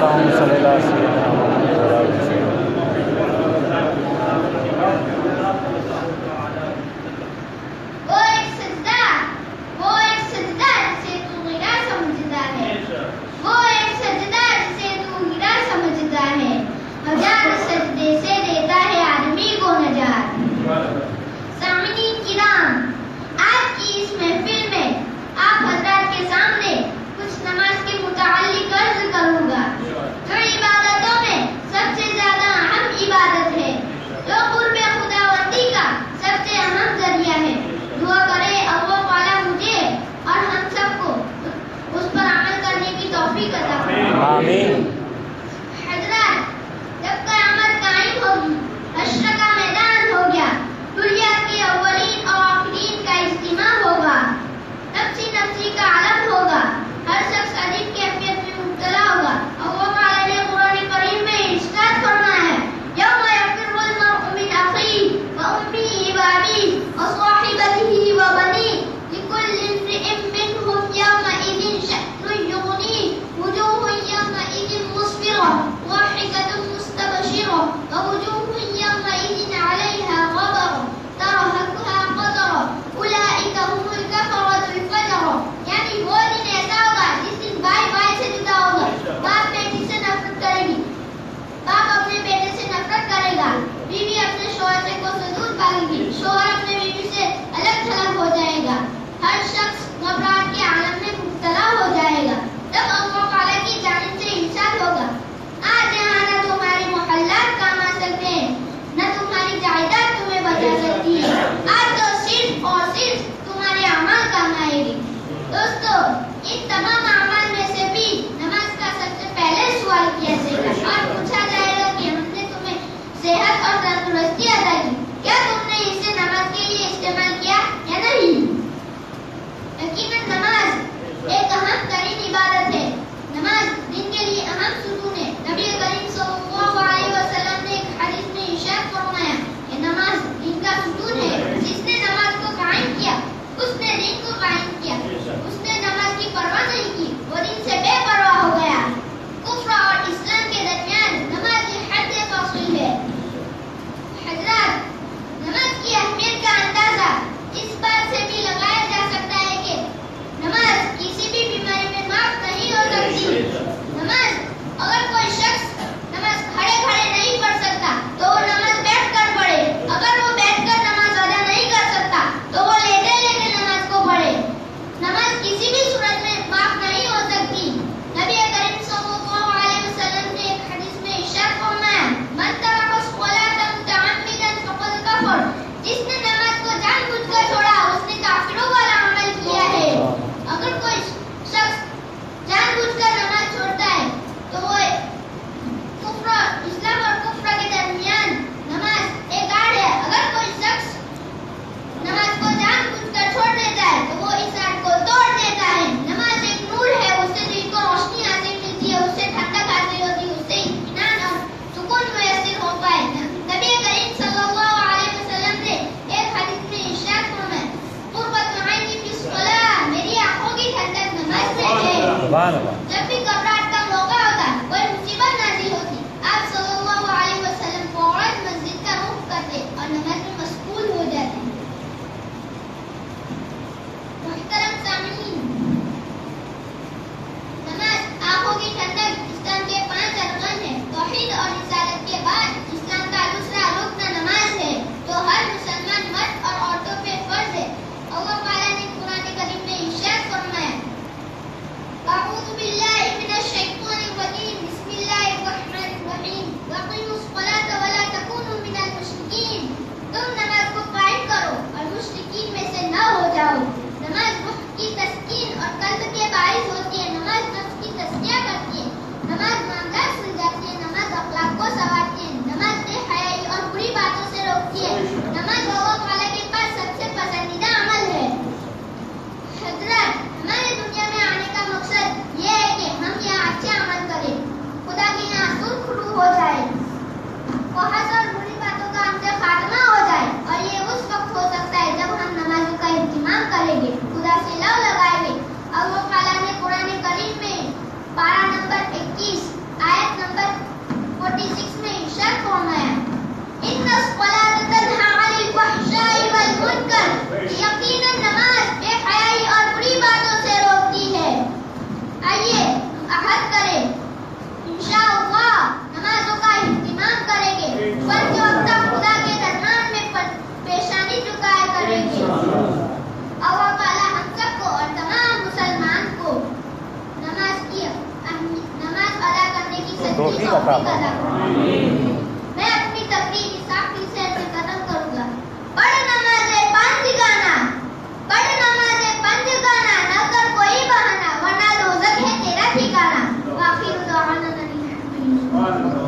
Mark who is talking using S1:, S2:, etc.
S1: اللهم صل على سيدنا محمد وعلى آله وسلم. آمین.
S2: حضرات، جب قیامت قائم ہوگی، حشر کا میدان ہو گیا، دنیا کے اولین اور آخرین کا اجتماع ہوگا، نفسی نفسی کا عالم ہوگا، ہر شخص عجیب کیفیت میں مبتلا ہوگا. اللہ تعالیٰ نے قرآن کریم میں ارشاد فرمایا ہے: یوم یفر المرء من اخیہ وامہ وابیہ وصاحبتہ وبنیہ لکل امرئ منہم یومئذ شأن یغنیہ وجوہ یومئذ
S1: توفیق عطا فرما۔
S2: میں اپنی تقریر اس آخری شعر سے ختم کروں گا۔ پڑھ نمازے پنج گانا، پڑھ نمازے پنج گانا، نہ کر کوئی بہانہ ورنہ دوزخ ہے تیرا ٹھکانہ۔ وآخر دعوانا الحمدللہ۔